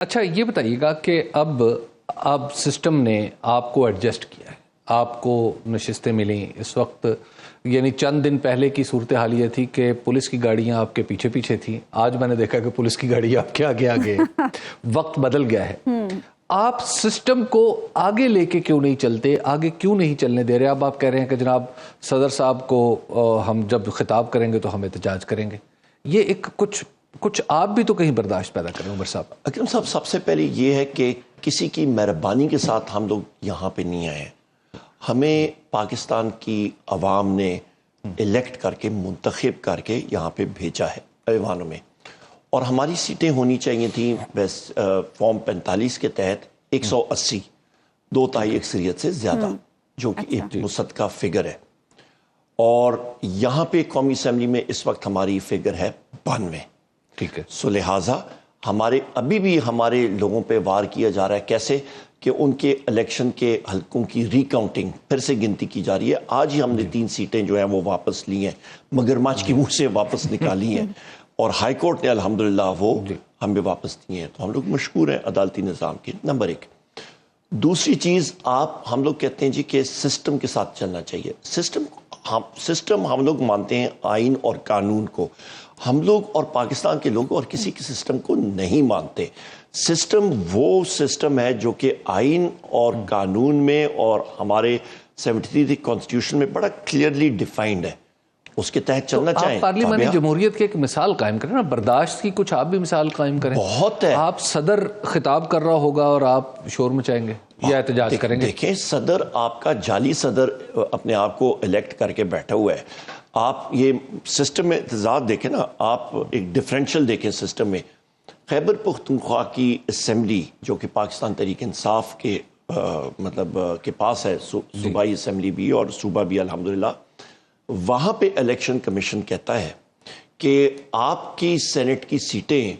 اچھا یہ بتائیے گا کہ اب سسٹم نے آپ کو ایڈجسٹ کیا ہے، آپ کو نشستیں ملیں اس وقت، یعنی چند دن پہلے کی صورتحال یہ تھی کہ پولیس کی گاڑیاں آپ کے پیچھے پیچھے تھیں، آج میں نے دیکھا کہ پولیس کی گاڑی آپ کے آگے آگے وقت بدل گیا ہے۔ آپ سسٹم کو آگے لے کے کیوں نہیں چلتے، آگے کیوں نہیں چلنے دے رہے؟ اب آپ کہہ رہے ہیں کہ جناب صدر صاحب کو ہم جب خطاب کریں گے تو ہم احتجاج کریں گے، یہ ایک کچھ آپ بھی تو کہیں برداشت پیدا کریں عمر صاحب۔ اکرم صاحب، سب سے پہلے یہ ہے کہ کسی کی مہربانی کے ساتھ ہم لوگ یہاں پہ نہیں آئے، ہمیں پاکستان کی عوام نے الیکٹ کر کے منتخب کر کے یہاں پہ بھیجا ہے ایوانوں میں، اور ہماری سیٹیں ہونی چاہیے تھیں فارم 45 کے تحت 180 2/3 اکثریت سے زیادہ، جو کہ ایک مصدقہ فگر ہے، اور یہاں پہ قومی اسمبلی میں اس وقت ہماری فگر ہے 92۔ ٹھیک ہے، سو لہٰذا ابھی بھی ہمارے لوگوں پہ وار کیا جا رہا ہے، کیسے کہ ان کے الیکشن کے حلقوں کی ری کاؤنٹنگ پھر سے گنتی کی جا رہی ہے۔ آج ہی ہم نے 3 سیٹیں جو ہیں وہ واپس لی ہیں، مگرمچھ کی منہ سے واپس نکالی ہیں، اور ہائی کورٹ نے الحمدللہ وہ ہمیں واپس دی ہیں، تو ہم لوگ مشکور ہیں عدالتی نظام کے۔ نمبر 1۔ دوسری چیز، ہم لوگ کہتے ہیں جی کہ سسٹم کے ساتھ چلنا چاہیے۔ سسٹم ہم لوگ مانتے ہیں آئین اور قانون کو، ہم لوگ اور پاکستان کے لوگ اور کسی کے سسٹم کو نہیں مانتے۔ سسٹم وہ سسٹم ہے جو کہ آئین اور قانون میں اور ہمارے 73 کانسٹیٹیوشن میں بڑا کلیئرلی ڈیفائنڈ ہے، اس کے تحت چلنا چاہیں۔ آپ پارلیمانی جمہوریت کی ایک مثال قائم کریں نا، برداشت کی کچھ آپ بھی مثال قائم کریں۔ بہت ہے۔ آپ صدر خطاب کر رہا ہوگا اور آپ شور مچائیں گے یا احتجاج کریں گے؟ دیکھیں، صدر آپ کا جعلی صدر اپنے آپ کو الیکٹ کر کے بیٹھا ہوا ہے۔ آپ یہ سسٹم میں تضاد دیکھیں نا، آپ ایک ڈفرینشل دیکھیں سسٹم میں۔ خیبر پختونخوا کی اسمبلی جو کہ پاکستان تحریک انصاف کے کے پاس ہے، صوبائی اسمبلی بھی اور صوبہ بھی الحمدللہ، وہاں پہ الیکشن کمیشن کہتا ہے کہ آپ کی سینٹ کی سیٹیں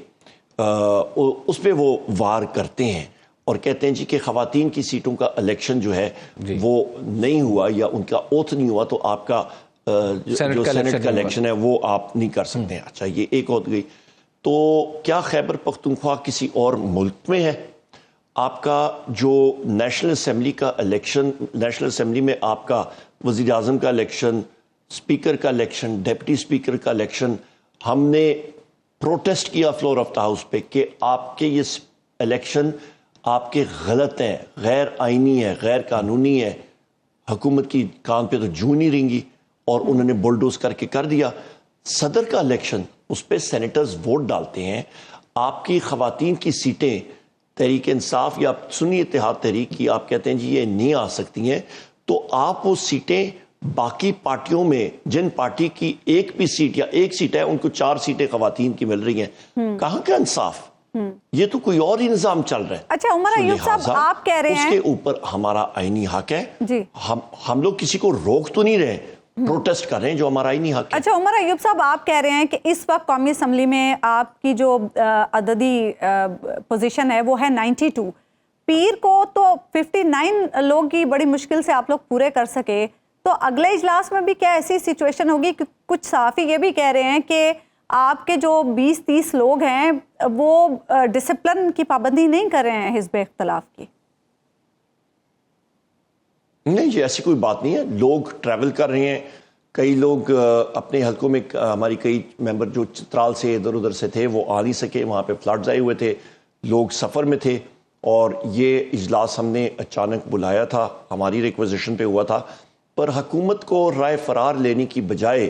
اس پہ وہ وار کرتے ہیں اور کہتے ہیں جی کہ خواتین کی سیٹوں کا الیکشن جو ہے وہ نہیں ہوا یا ان کا اوتھ نہیں ہوا، تو آپ کا جو سینٹ کا الیکشن ہے وہ آپ نہیں کر سکتے ہیں۔ اچھا، یہ ایک ہو گئی۔ تو کیا خیبر پختونخوا کسی اور ملک میں ہے؟ آپ کا جو نیشنل اسمبلی کا الیکشن، نیشنل اسمبلی میں آپ کا وزیر اعظم کا الیکشن، اسپیکر کا الیکشن، ڈپٹی اسپیکر کا الیکشن، ہم نے پروٹیسٹ کیا فلور آف دا ہاؤس پہ کہ آپ کے یہ الیکشن آپ کے غلط ہیں، غیر آئینی ہے، غیر قانونی ہے، حکومت کی کان پہ تو جوں نہیں رنگی، اور انہوں نے بلڈوز کر کے کر دیا۔ صدر کا الیکشن، اس پہ سینیٹرز ووٹ ڈالتے ہیں، آپ کی خواتین کی سیٹیں تحریک انصاف یا سنی اتحاد تحریک کی آپ کہتے ہیں جی یہ نہیں آ سکتی ہیں، تو آپ وہ سیٹیں باقی پارٹیوں میں، جن پارٹی کی ایک بھی سیٹ یا ایک سیٹ ہے، ان کو 4 سیٹیں خواتین کی مل رہی ہیں، کہاں کا انصاف؟ یہ تو کوئی اور ہی نظام چل رہا ہے۔ اچھا عمر ایوب صاحب، آپ کہہ رہے ہیں اس کے اوپر ہمارا آئینی حق ہے، ہم لوگ کسی کو روک تو نہیں رہے، پروٹیسٹ کر رہے ہیں جو ہمارا آئینی حق ہے۔ اچھا عمر ایوب صاحب، آپ کہہ رہے ہیں کہ اس وقت قومی اسمبلی میں آپ کی جو عددی پوزیشن ہے وہ ہے 92، پیر کو تو 59 لوگ کی بڑی مشکل سے آپ لوگ پورے کر سکے، تو اگلے اجلاس میں بھی کیا ایسی سچویشن ہوگی؟ کچھ صحافی یہ بھی کہہ رہے ہیں کہ آپ کے جو 20-30 لوگ ہیں وہ ڈسپلن کی پابندی نہیں کر رہے ہیں حزب اختلاف کی۔ نہیں جی، ایسی کوئی بات نہیں ہے، لوگ ٹریول کر رہے ہیں، کئی لوگ اپنے حلقوں میں، ہماری کئی ممبر جو چترال سے ادھر ادھر سے تھے وہ آ نہیں سکے، وہاں پہ فلڈز آئے ہوئے تھے، لوگ سفر میں تھے، اور یہ اجلاس ہم نے اچانک بلایا تھا، ہماری ریکویزیشن پہ ہوا تھا، پر حکومت کو رائے فرار لینے کی بجائے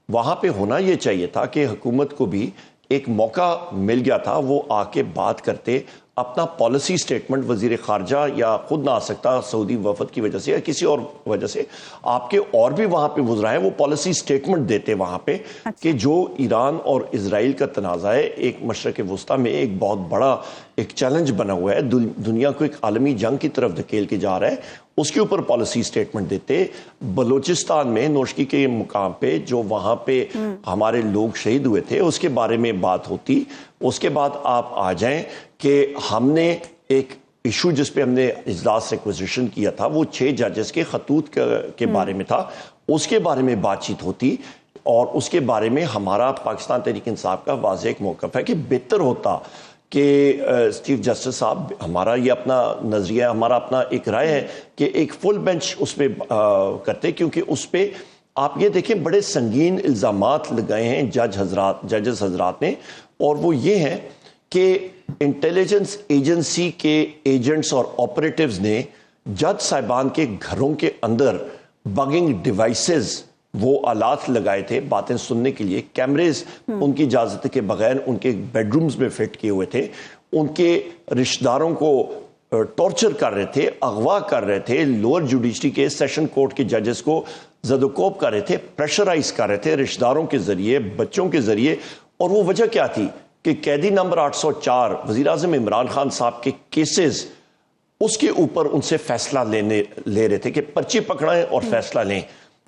وہاں پہ ہونا یہ چاہیے تھا کہ حکومت کو بھی ایک موقع مل گیا تھا، وہ آ کے بات کرتے، اپنا پالیسی سٹیٹمنٹ، وزیر خارجہ یا خود نہ آ سکتا سعودی وفد کی وجہ سے یا کسی اور وجہ سے، آپ کے اور بھی وہاں پہ وزراء ہیں، وہ پالیسی سٹیٹمنٹ دیتے وہاں پہ کہ جو ایران اور اسرائیل کا تنازع ہے، ایک مشرق وسطیٰ میں ایک بہت بڑا ایک چیلنج بنا ہوا ہے، دنیا کو ایک عالمی جنگ کی طرف دھکیل کے جا رہا ہے، اس کے اوپر پالیسی سٹیٹمنٹ دیتے۔ بلوچستان میں نوشکی کے مقام پہ جو وہاں پہ ہمارے لوگ شہید ہوئے تھے اس کے بارے میں بات ہوتی، اس کے بعد آپ آ جائیں کہ ہم نے ایک ایشو جس پہ ہم نے اجلاس ریکویزیشن کیا تھا وہ 6 ججز کے خطوط کے بارے میں تھا، اس کے بارے میں بات چیت ہوتی، اور اس کے بارے میں ہمارا پاکستان تحریک انصاف کا واضح ایک موقف ہے کہ بہتر ہوتا کہ چیف جسٹس صاحب ہمارا یہ اپنا نظریہ ہمارا اپنا ایک رائے ہے کہ ایک فل بینچ اس پہ کرتے، کیونکہ اس پہ آپ یہ دیکھیں بڑے سنگین الزامات لگائے ہیں ججز حضرات نے، اور وہ یہ ہیں کہ انٹیلیجنس ایجنسی کے ایجنٹس اور آپریٹیوز نے جج صاحبان کے گھروں کے اندر بگنگ ڈیوائسز، وہ آلات لگائے تھے باتیں سننے کے لیے، کیمریز ان کی اجازت کے بغیر ان کے بیڈ رومز میں فٹ کیے ہوئے تھے، ان کے رشتہ داروں کو ٹارچر کر رہے تھے، اغوا کر رہے تھے، لوور جوڈیشری کے سیشن کورٹ کے ججز کو زد و کوب کر رہے تھے، پریشرائز کر رہے تھے رشتہ داروں کے ذریعے، بچوں کے ذریعے. اور وہ وجہ کیا تھی کہ قیدی نمبر 804 وزیر اعظم عمران خان صاحب کے کیسز، اس کے اوپر ان سے فیصلہ لے رہے تھے کہ پرچی پکڑائیں اور فیصلہ لیں.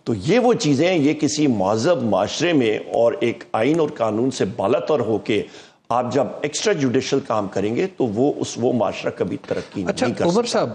تو یہ وہ چیزیں، یہ کسی مہذب معاشرے میں اور ایک آئین اور قانون سے بالاتر ہو کے آپ جب ایکسٹرا جوڈیشل کام کریں گے تو وہ معاشرہ کبھی ترقی نہیں کر سکتا. عمر صاحب،